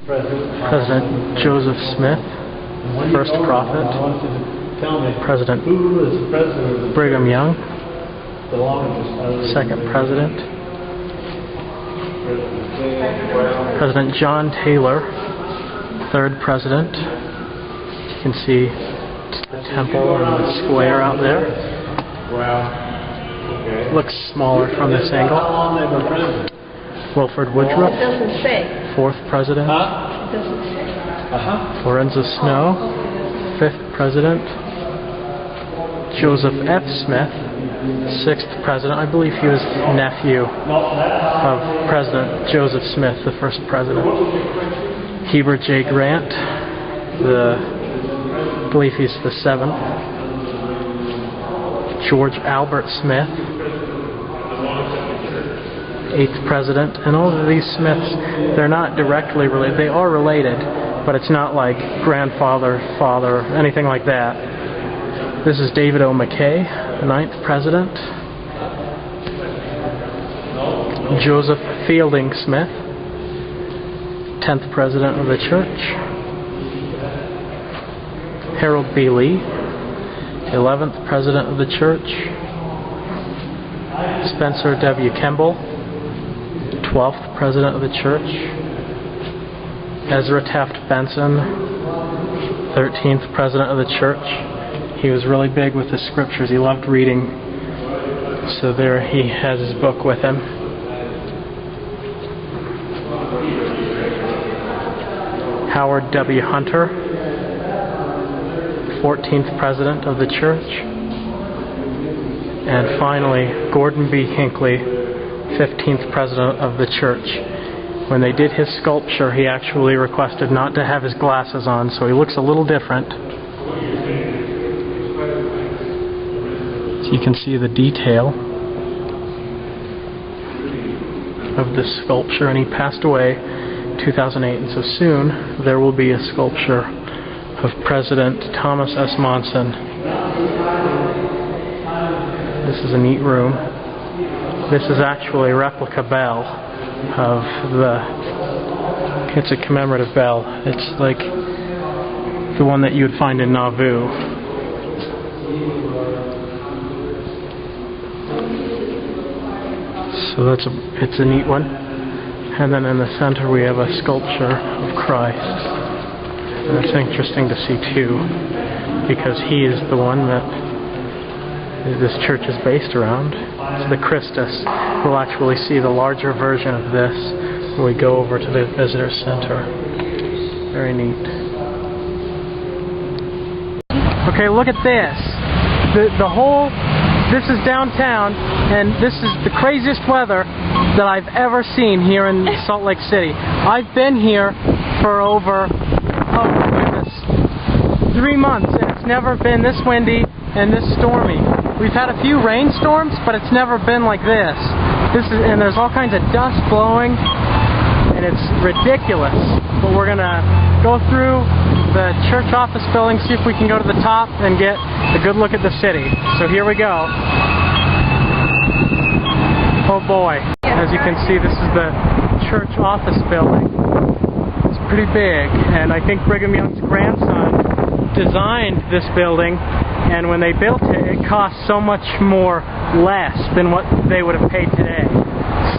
President Joseph Smith, first prophet. President Brigham Young, second president. President John Taylor, third president. You can see the temple and the square out there. Looks smaller from this angle. Wilford Woodruff, fourth president. Lorenzo Snow, fifth president. Joseph F. Smith, sixth president. I believe he was nephew of President Joseph Smith, the first president. Heber J. Grant, I believe he's the seventh. George Albert Smith, eighth president. And all of these Smiths, they're not directly related. They are related, but it's not like grandfather, father, anything like that. This is David O. McKay, the ninth president. Joseph Fielding Smith, 10th president of the church. Harold B. Lee, 11th president of the church. Spencer W. Kemble, 12th president of the church. Ezra Taft Benson, 13th president of the church. He was really big with the scriptures. He loved reading. So there he has his book with him. Howard W. Hunter, 14th president of the church. And finally, Gordon B. Hinckley, 15th president of the church. When they did his sculpture, he actually requested not to have his glasses on, so he looks a little different. So you can see the detail of this sculpture, and he passed away in 2008, and so soon there will be a sculpture of President Thomas S. Monson. This is a neat room. This is actually a replica bell of it's a commemorative bell. It's like the one that you would find in Nauvoo. So it's a neat one. And then in the center we have a sculpture of Christ. And it's interesting to see too, because he is the one that this church is based around. It's the Christus. We'll actually see the larger version of this when we go over to the visitor center. Very neat. Okay, look at this. This is downtown, and this is the craziest weather that I've ever seen here in Salt Lake City. I've been here for over, 3 months, and it's never been this windy and this stormy. We've had a few rainstorms, but it's never been like this. And there's all kinds of dust blowing, and it's ridiculous. But we're gonna go through the church office building, see if we can go to the top and get a good look at the city. So here we go. Oh boy. As you can see, this is the church office building. It's pretty big, and I think Brigham Young's grandson designed this building, and when they built it, it cost so much less than what they would have paid today.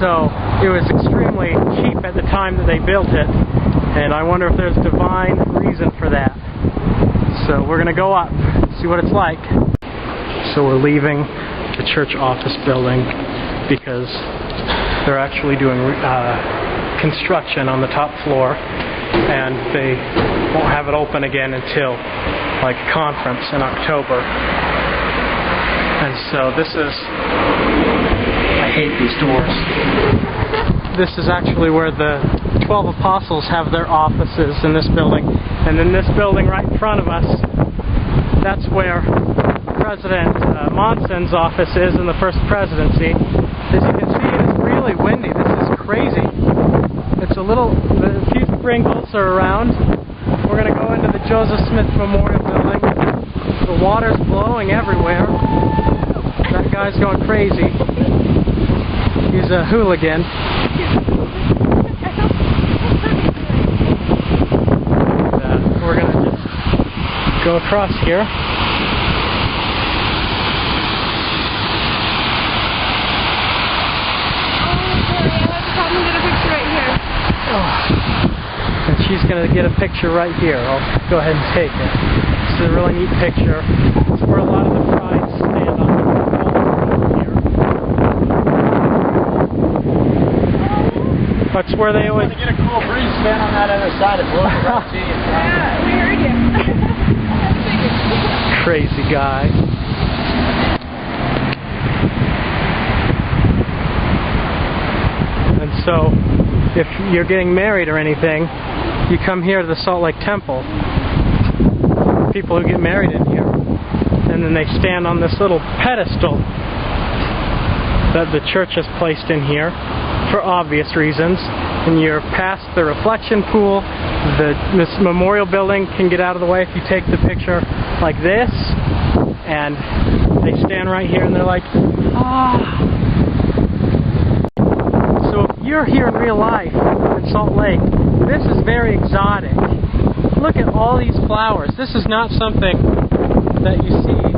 So it was extremely cheap at the time that they built it, and I wonder if there's divine reason for that. So we're going to go up and see what it's like. So we're leaving the church office building because they're actually doing construction on the top floor, and they won't have it open again until like a conference in October. And so this is, I hate these doors. This is actually where the 12 apostles have their offices, in this building. And then this building right in front of us, that's where President Monson's office is in the first presidency. As you can see, it's really windy. This is crazy. It's a few sprinkles are around. We're going to go into the Joseph Smith Memorial Building. The water's blowing everywhere. That guy's going crazy. He's a hooligan. go across here. And she's going to get a picture right here. I'll go ahead and take it. This is a really neat picture. It's where a lot of the brides stand on the here. That's where they always get a cool breeze, stand on that other side and blow it right to you. Yeah, we heard you. Crazy guy. And so, if you're getting married or anything, you come here to the Salt Lake Temple. People who get married in here. And then they stand on this little pedestal that the church has placed in here for obvious reasons. And you're past the reflection pool. This memorial building can get out of the way if you take the picture like this. And they stand right here and they're like, ah. So if you're here in real life in Salt Lake, this is very exotic. Look at all these flowers. This is not something that you see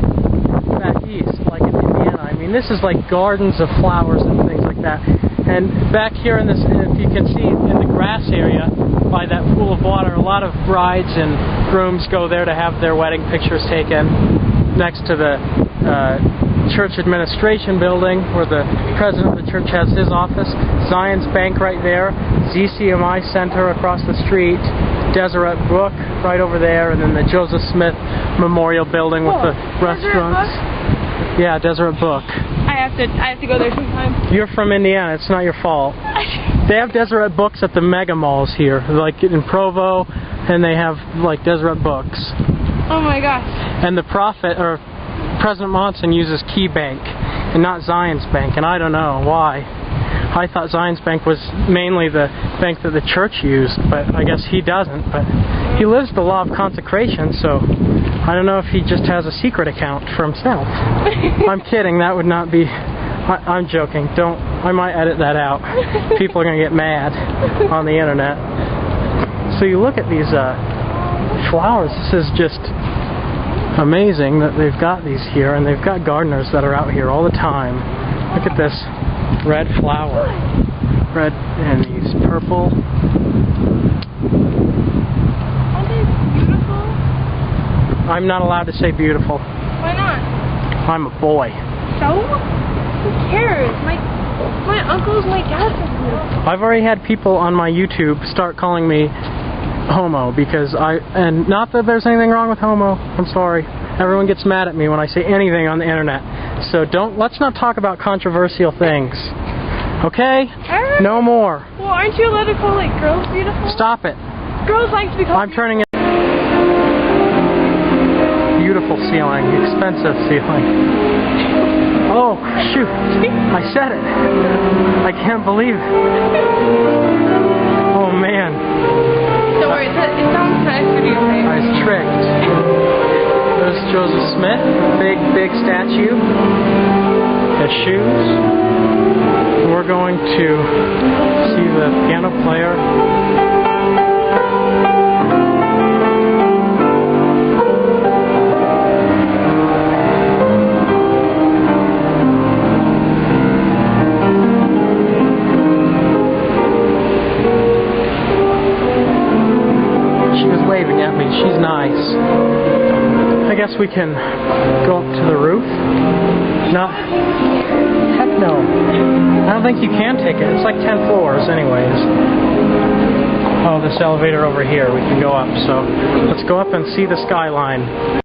back east, like in Indiana. I mean, this is like gardens of flowers and things like that. And back here in this, if you can see in the grass area by that pool of water, a lot of brides and grooms go there to have their wedding pictures taken next to the church administration building where the president of the church has his office, Zion's Bank right there, ZCMI Center across the street, Deseret Book right over there, and then the Joseph Smith Memorial Building with the restaurants. Yeah, Deseret Book. I have to go there sometime. You're from Indiana, it's not your fault. They have Deseret Books at the mega malls here, like in Provo, and they have like Deseret Books. Oh my gosh. And the prophet, or President Monson, uses Key Bank and not Zion's Bank, and I don't know why. I thought Zion's Bank was mainly the bank that the church used, but I guess he doesn't. But he lives the law of consecration, so I don't know if he just has a secret account for himself. I'm kidding, that would not be... I'm joking. Don't... I might edit that out. People are going to get mad on the internet. So you look at these flowers. This is just amazing that they've got these here, and they've got gardeners that are out here all the time. Look at this red flower. Red and these purple. Aren't they beautiful? I'm not allowed to say beautiful. Why not? I'm a boy. So? Who cares? My uncles, my dad are beautiful. I've already had people on my YouTube start calling me homo because and not that there's anything wrong with homo. I'm sorry. Everyone gets mad at me when I say anything on the internet. So let's not talk about controversial things. Okay? No more. Well, aren't you allowed to call like girls beautiful? Stop it. Girls like to be called I'm turning it. Beautiful ceiling. Expensive ceiling. Oh, shoot. I said it. I can't believe it. Oh, man. Don't worry, it sounds nice for you, right? I was tricked. There's Joseph Smith, big statue. His shoes. We're going to see the piano player. She was waving at me. She's nice. I guess we can go up to the roof. No. Heck no. I don't think you can take it. It's like 10 floors anyways. Oh, this elevator over here. We can go up. So let's go up and see the skyline.